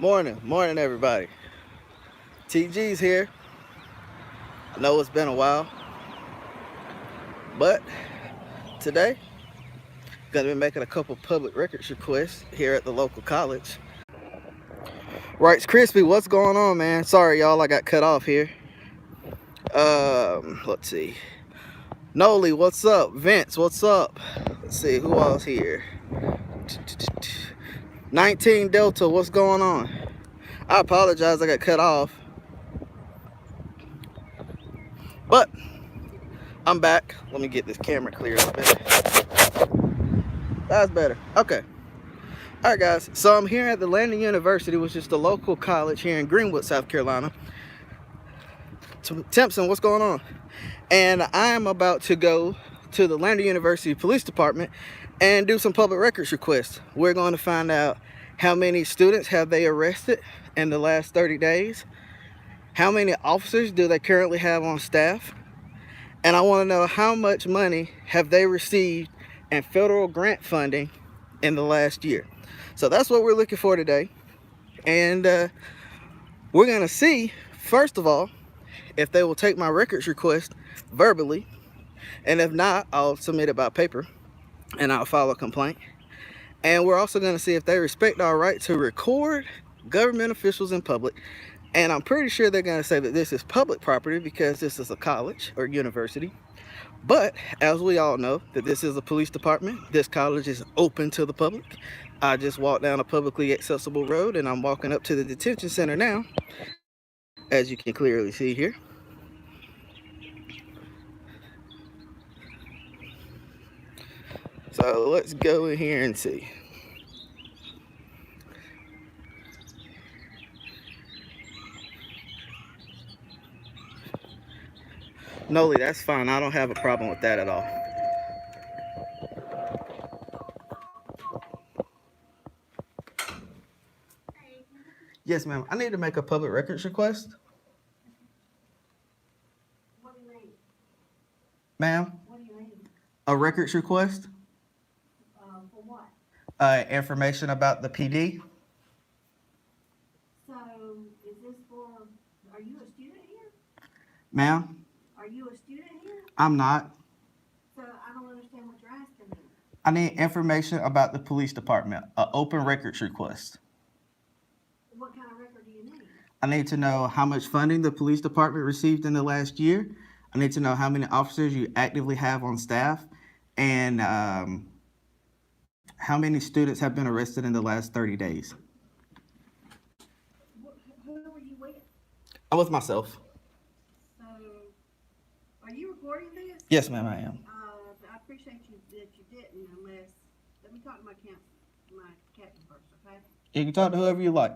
Morning everybody. TG's here. I know it's been a while, but today gonna be making a couple public records requests here at the local college. Rights Crispy, what's going on, man? Sorry y'all, I got cut off here. Let's see. Noli, what's up? Vince, what's up? Let's see who else here. 19 Delta, what's going on? I apologize, I got cut off. But I'm back. Let me get this camera clear a bit. That's better. Okay. All right, guys. So I'm here at the Landon University, which is the local college here in Greenwood, South Carolina. Timpson, what's going on? And I am about to go to the Landon University Police Department and do some public records requests. We're going to find out how many students have they arrested in the last 30 days. How many officers do they currently have on staff? And I want to know how much money have they received in federal grant funding in the last year. So that's what we're looking for today. And we're going to see, first of all, if they will take my records request verbally. And if not, I'll submit it by paper and I'll file a complaint. And we're also going to see if they respect our right to record government officials in public. And I'm pretty sure they're going to say that this is public property because this is a college or university. But as we all know that this is a police department, this college is open to the public. I just walked down a publicly accessible road and I'm walking up to the detention center now, as you can clearly see here. So let's go in here and see. Noli, that's fine. I don't have a problem with that at all. Yes, ma'am. I need to make a public records request. What do you mean? Ma'am? What do you mean? A records request? For what? Information about the PD. So, is this for, are you a student here? Ma'am? Are you a student here? I'm not. So, I don't understand what you're asking me. I need information about the police department. An open records request. What kind of record do you need? I need to know how much funding the police department received in the last year. I need to know how many officers you actively have on staff and how many students have been arrested in the last 30 days. Who are you with? I'm with myself. So, are you recording this? Yes, ma'am, I am. I appreciate you that you didn't unless, let me talk to my captain first, okay? You can talk to whoever you like.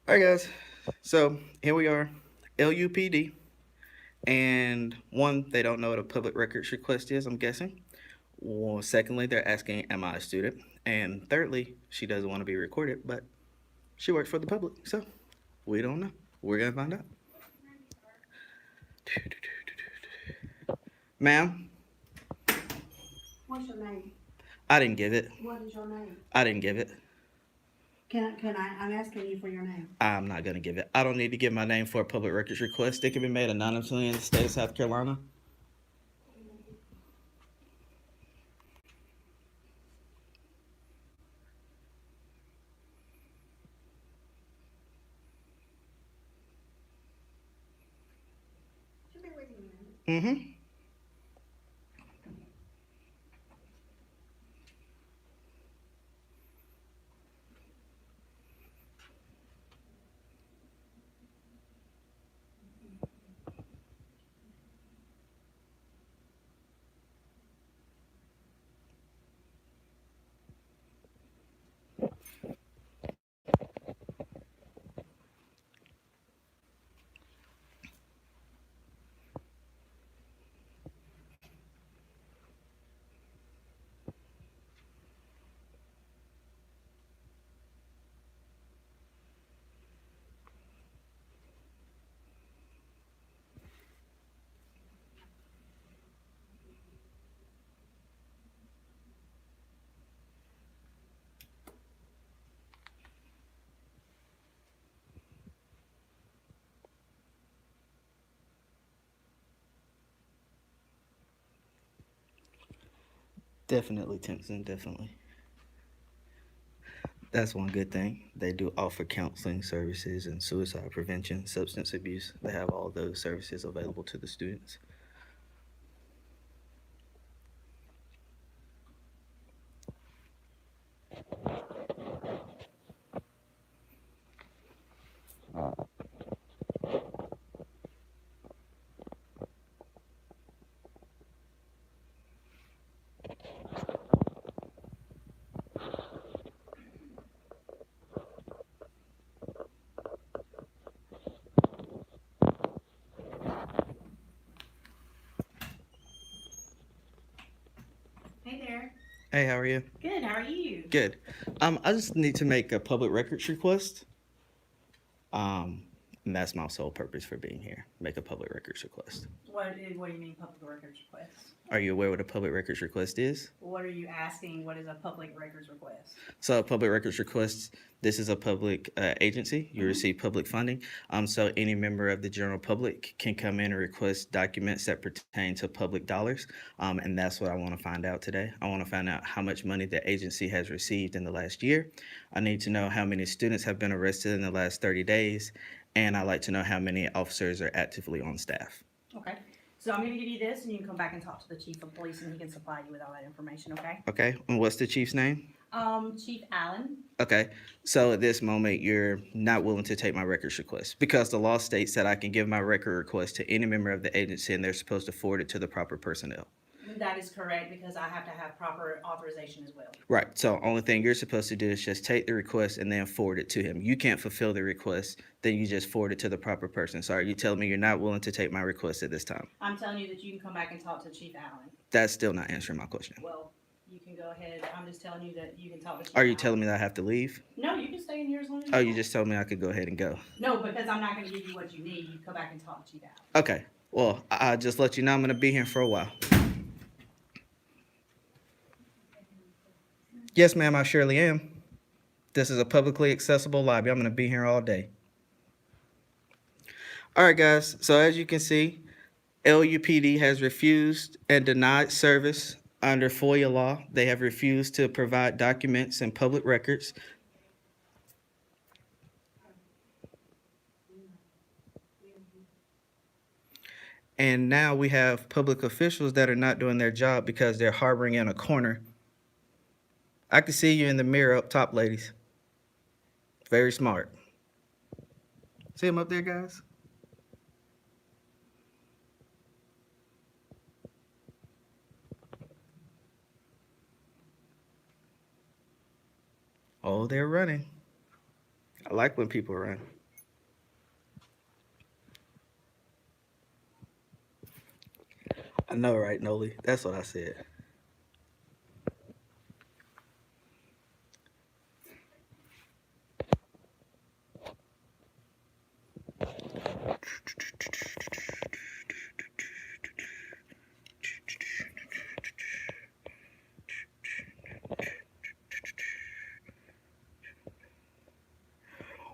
All right, guys. So here we are, LUPD. And one, they don't know what a public records request is, I'm guessing. Well, secondly, they're asking, am I a student? And thirdly, she doesn't want to be recorded, but she works for the public. So we don't know. We're going to find out. Ma'am? What's your name? I didn't give it. What is your name? I didn't give it. I'm asking you for your name. I'm not going to give it. I don't need to give my name for a public records request. It can be made anonymously in the state of South Carolina. Should be with you a minute. Mm-hmm. Definitely, Timpson, definitely. That's one good thing. They do offer counseling services and suicide prevention, substance abuse. They have all those services available to the students. Hey there. Hey, how are you? Good, how are you? Good. I just need to make a public records request. And that's my sole purpose for being here. Make a public records request. What do you mean public records request? Are you aware what a public records request is? What are you asking? What is a public records request? So, a public records request. This is a public agency. You receive public funding. So any member of the general public can come in and request documents that pertain to public dollars. And that's what I want to find out today. I want to find out how much money the agency has received in the last year. I need to know how many students have been arrested in the last 30 days. And I'd like to know how many officers are actively on staff. Okay. So I'm going to give you this, and you can come back and talk to the chief of police, and he can supply you with all that information, okay? Okay. And what's the chief's name? Cheif Allen. Okay. So at this moment, you're not willing to take my records request because the law states that I can give my record request to any member of the agency and they're supposed to forward it to the proper personnel. That is correct, because I have to have proper authorization as well. Right. So only thing you're supposed to do is just take the request and then forward it to him. You can't fulfill the request, then you just forward it to the proper person. So are you telling me you're not willing to take my request at this time? I'm telling you that you can come back and talk to Cheif Allen. That's still not answering my question. Well, you can go ahead. I'm just telling you that you can talk to Cheif Are you Allen. telling me that I have to leave? No, you can stay in here as long as you Oh, want. you just told me I could go ahead and go. No, because I'm not going to give you what you need. You come back and talk to Cheif Allen. Okay. Well, I'll just let you know I'm going to be here for a while. Yes, ma'am, I surely am. This is a publicly accessible lobby. I'm going to be here all day. All right, guys. So as you can see, LUPD has refused and denied service under FOIA law. They have refused to provide documents and public records. And now we have public officials that are not doing their job because they're harboring in a corner. I can see you in the mirror up top, ladies. Very smart. See him up there, guys? Oh, they're running. I like when people run. I know, right, Noli? That's what I said.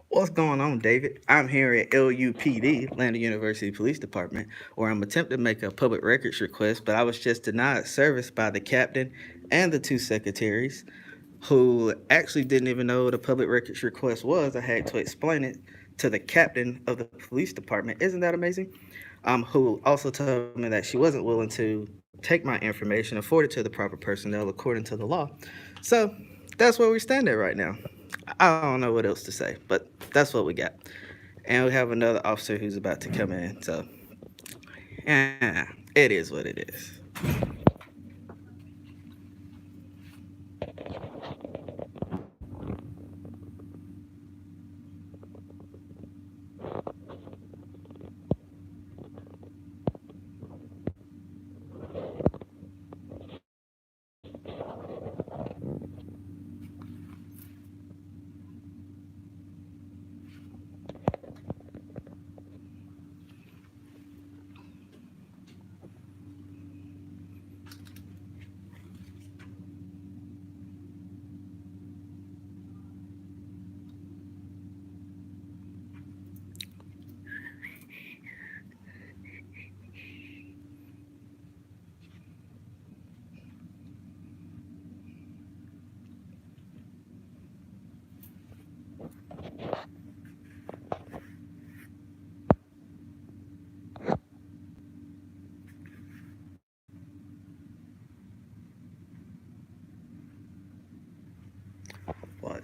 What's going on, David? I'm here at LUPD, Lander University Police Department, where I'm attempting to make a public records request, but I was just denied service by the captain and the two secretaries, who actually didn't even know what a public records request was. I had to explain it to the captain of the police department. Isn't that amazing? Who also told me that she wasn't willing to take my information and forward it to the proper personnel according to the law. So that's where we stand at right now. I don't know what else to say, but that's what we got. And we have another officer who's about to come in, so yeah, it is what it is.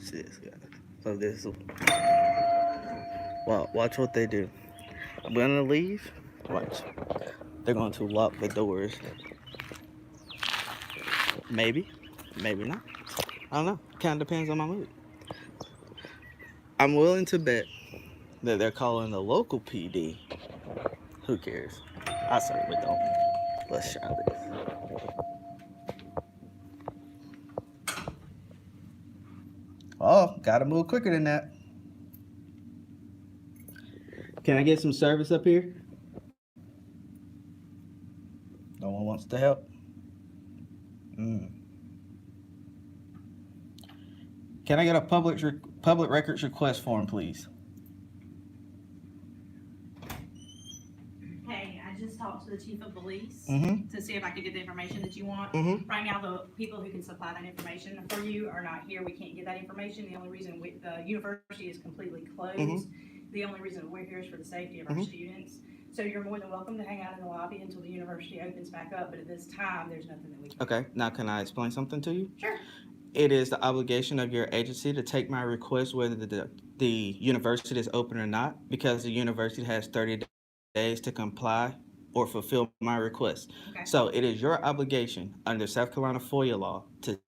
watch this, guys. So this, well, watch what they do. I'm gonna leave. Watch. They're going to lock the doors. Maybe, maybe not. I don't know. Kind of depends on my mood. I'm willing to bet that they're calling the local PD. Who cares? I certainly don't. Let's try this. Oh, gotta move quicker than that. Can I get some service up here? No one wants to help. Can I get a public records request form, please? Hey, I just talked to the chief of police Mm-hmm. to see if I could get the information that you want. Mm-hmm. Right now, the people who can supply that information for you are not here. We can't get that information. The only reason the university is completely closed. Mm-hmm. The only reason we're here is for the safety of our students. So you're more than welcome to hang out in the lobby until the university opens back up. But at this time, there's nothing that we can do. Okay. Now, can I explain something to you? Sure. It is the obligation of your agency to take my request whether the university is open or not, because the university has 30 days to comply or fulfill my request. Okay. So it is your obligation under South Carolina FOIA law to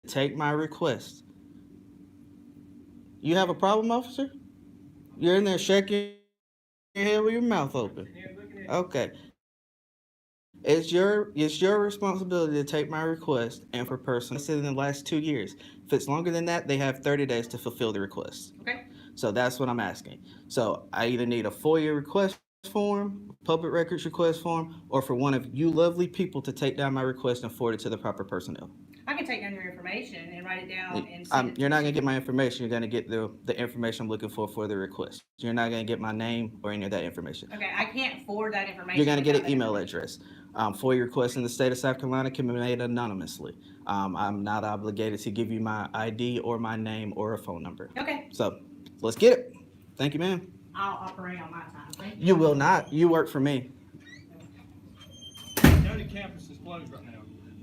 take my request. You have a problem, officer? You're in there shaking your head with your mouth open. Okay. It's your responsibility to take my request and for person in the last 2 years. If it's longer than that, they have 30 days to fulfill the request. Okay. So that's what I'm asking. So I either need a FOIA request form, public records request form, or for one of you lovely people to take down my request and forward it to the proper personnel. I can take down your information and write it down and send it. You're not going to get my information. You're going to get the information I'm looking for the request. You're not going to get my name or any of that information. Okay, I can't forward that information. You're going to get an without email address. FOIA requests in the state of South Carolina can be made anonymously. I'm not obligated to give you my ID or my name or a phone number. Okay, So let's get it. Thank you, ma'am. I'll operate on my time. Thank you. You will not. You work for me. No, the campus is closed right now.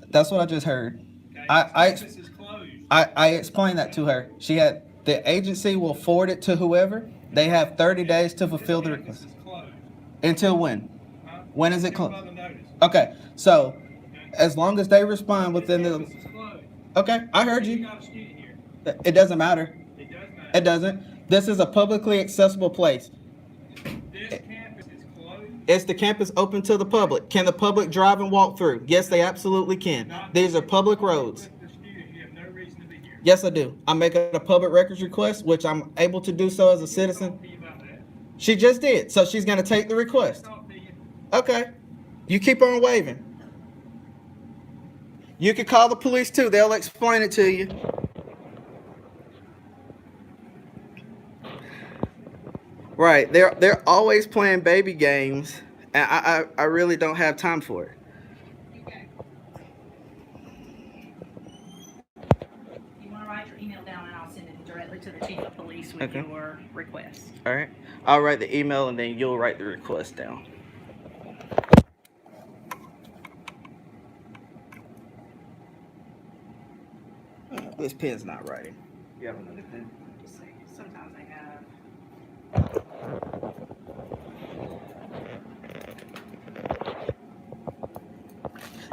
That's what I just heard. Okay? I Campus is closed. I explained that to her. She had the agency will forward it to whoever. They have 30 days to fulfill the Campus request. is closed. Until when? Huh? When is it Until closed? further notice. Okay. So Okay? as long as they respond within Campus the. is closed. Okay, I heard You you. got a student here. It doesn't matter. It does matter. It doesn't. This is a publicly accessible place. This campus is closed. Is the campus open to the public? Can the public drive and walk through? Yes, they absolutely can. Not These are if public you're roads. with the student, you have no reason to be here. Yes, I do. I'm making a public records request, which I'm able to do so as a citizen. Talk to you about that. She just did, so she's gonna take the request. Talk to you. Okay. You keep on waving. You can call the police too. They'll explain it to you. Right. They're always playing baby games, and I really don't have time for it. Okay. You want to write your email down and I'll send it directly to the chief of police with Okay. your request. All right. I'll write the email and then you'll write the request down. This pen's not writing. You have another pen? Just say, sometimes they have.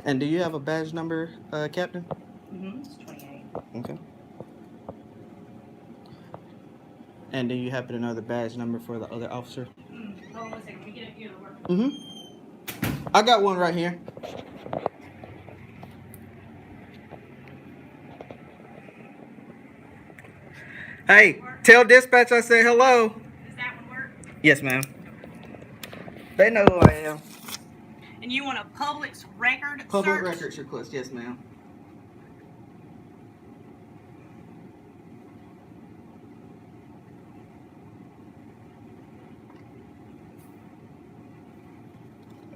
And do you have a badge number, Captain? It's 28. Okay. And do you happen to know the badge number for the other officer? Hold on one second. We get a few of the work. Mm-hmm. I got one right here. Hey, tell dispatch I said hello. Does that one work? Yes, ma'am. They know who I am. And you want a public record Public search? records request. Yes, ma'am.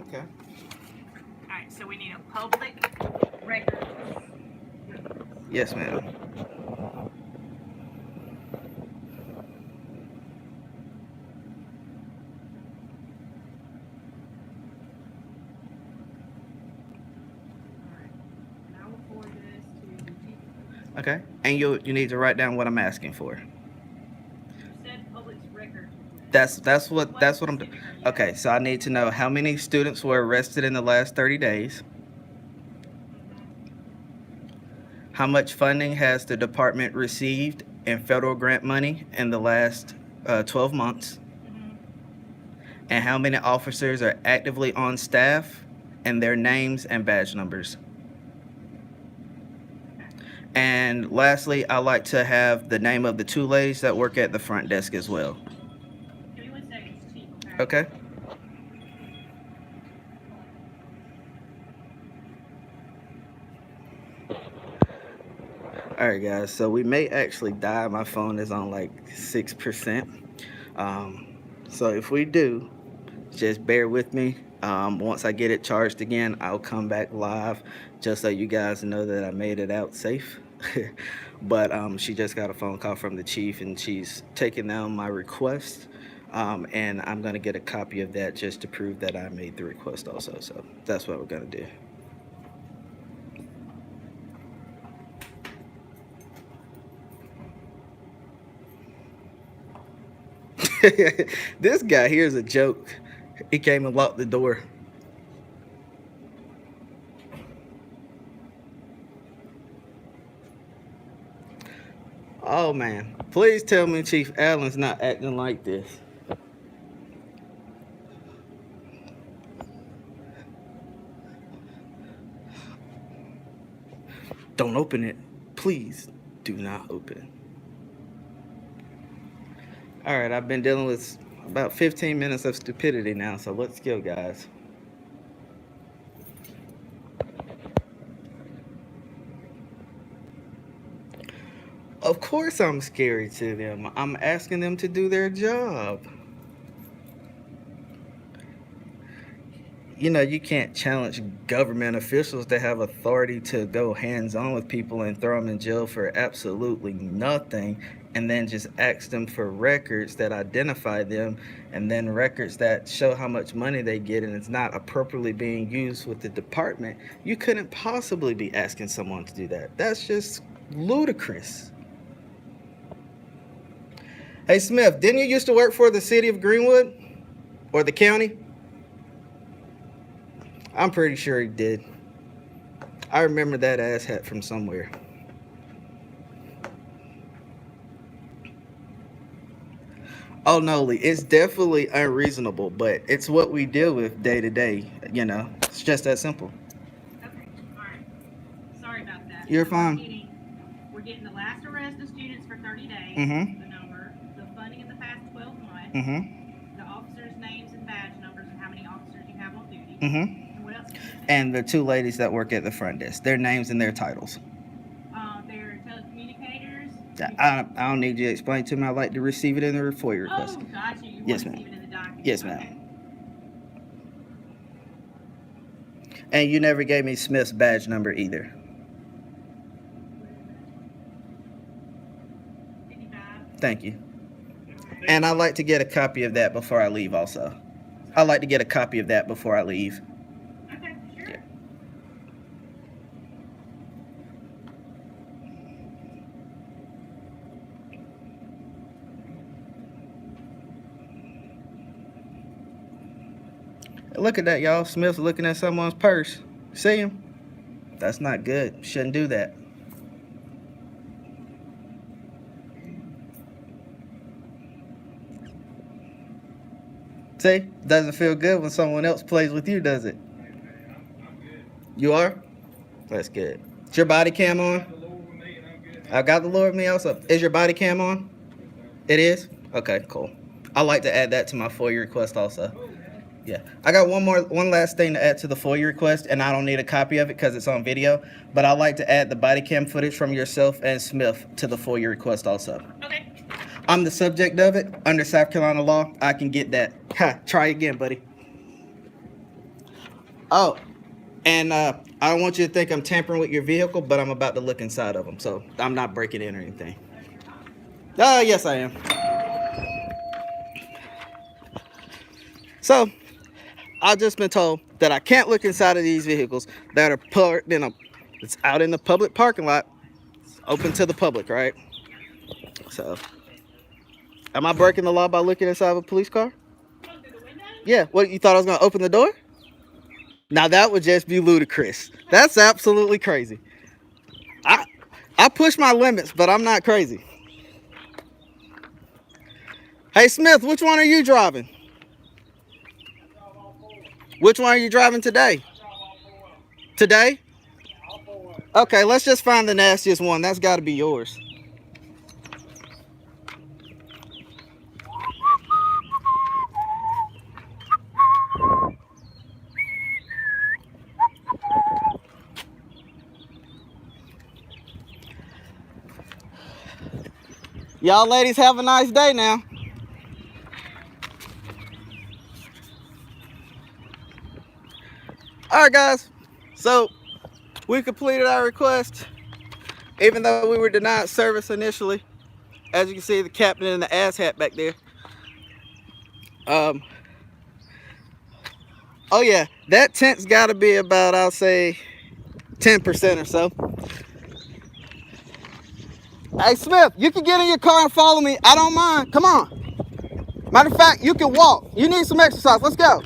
Okay. Alright, so we need a public record. Yes, ma'am. And I will forward this to the chief of police. Okay. And you need to write down what I'm asking for. You said public records. That's what I'm doing. Okay, so I need to know how many students were arrested in the last 30 days. How much funding has the department received in federal grant money in the last 12 months? And how many officers are actively on staff and their names and badge numbers? And lastly, I like to have the name of the 2 ladies that work at the front desk as well. Give me 1 second, Chief, Okay? All right, guys, so we may actually die. My phone is on like 6%. So if we do, just bear with me. Once I get it charged again, I'll come back live just so you guys know that I made it out safe. But she just got a phone call from the chief, and she's taking down my request. And I'm going to get a copy of that just to prove that I made the request also. So that's what we're going to do. This guy here is a joke. He came and locked the door. Oh man, please tell me Cheif Allen's not acting like this. Don't open it. Please do not open. All right, I've been dealing with about 15 minutes of stupidity now, so let's go, guys. Of course I'm scary to them. I'm asking them to do their job. You know, you can't challenge government officials that have authority to go hands-on with people and throw them in jail for absolutely nothing, and then just ask them for records that identify them, and then records that show how much money they get, and it's not appropriately being used with the department. You couldn't possibly be asking someone to do that. That's just ludicrous. Hey Smith, didn't you used to work for the city of Greenwood or the county? I'm pretty sure he did. I remember that asshat from somewhere. Oh no, Lee, it's definitely unreasonable, but it's what we deal with day to day. You know, it's just that simple. Okay, all right. Sorry about that. You're fine. We're getting the last arrest of students for 30 days, Mm-hmm. the number, the funding in the past 12 months, Mm-hmm. the officers' names and badge numbers, and how many officers you have on duty. Mm-hmm. And what else? And the 2 ladies that work at the front desk, their names and their titles. They're telecommunicators. I don't need you to explain to me. I'd like to receive it in the FOIA request. Oh, gotcha. You Yes, want to ma'am. see it in the document. Yes, ma'am. Okay. And you never gave me Smith's badge number either. 55. Thank you. And I'd like to get a copy of that before I leave also. I'd like to get a copy of that before I leave. Okay, sure. Yeah. Look at that, y'all. Smith's looking at someone's purse. See him? That's not good. Shouldn't do that. See? Doesn't feel good when someone else plays with you, does it? I'm good. You are? That's good. Is your body cam on? The Lord with me and I'm good. I got the Lord with me also. Is your body cam on? It is? Okay, cool. I like to add that to my FOIA request also. Yeah. I got one last thing to add to the FOIA request, and I don't need a copy of it because it's on video, but I like to add the body cam footage from yourself and Smith to the FOIA request also. Okay. I'm the subject of it. Under South Carolina law, I can get that. Ha, try again, buddy. Oh, and I don't want you to think I'm tampering with your vehicle, but I'm about to look inside of them, so I'm not breaking in or anything. Yes, I am. So, I've just been told that I can't look inside of these vehicles that are parked it's out in the public parking lot. open to the public, right? So, am I breaking the law by looking inside of a police car? Yeah. What, you thought I was gonna open the door? Now that would just be ludicrous. That's absolutely crazy. I push my limits, but I'm not crazy. Hey Smith, which one are you driving? Which one are you driving today? Today? Okay, let's just find the nastiest one. That's got to be yours. Y'all ladies have a nice day now. All right, guys. So we completed our request, even though we were denied service initially. As you can see, the captain in the ass hat back there. Oh yeah, that tent's got to be about, I'll say, 10% or so. Hey Smith, you can get in your car and follow me. I don't mind. Come on. Matter of fact, you can walk. You need some exercise. Let's go.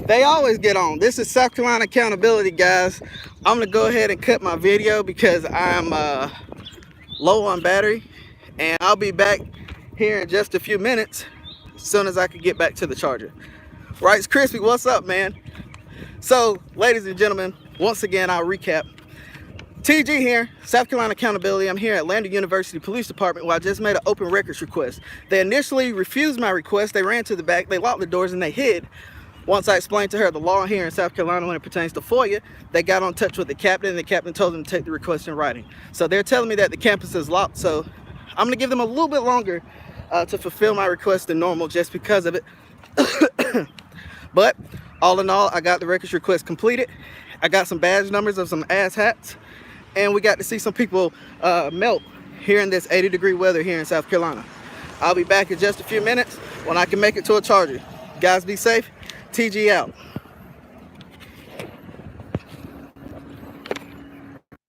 They always get on. This is South Carolina accountability, guys. I'm gonna go ahead and cut my video because I'm low on battery, and I'll be back here in just a few minutes as soon as I can get back to the charger. Right, it's Crispy. What's up, man? So, ladies and gentlemen, once again, I'll recap. TG here, South Carolina Accountability. I'm here at Lander University Police Department where I just made an open records request. They initially refused my request. They ran to the back, they locked the doors, and they hid. Once I explained to her the law here in South Carolina when it pertains to FOIA, they got in touch with the captain, and the captain told them to take the request in writing. So they're telling me that the campus is locked, so I'm gonna give them a little bit longer to fulfill my request than normal just because of it. But all in all, I got the records request completed. I got some badge numbers of some ass hats, and we got to see some people melt here in this 80-degree weather here in South Carolina. I'll be back in just a few minutes when I can make it to a charger. Guys, be safe. TG out.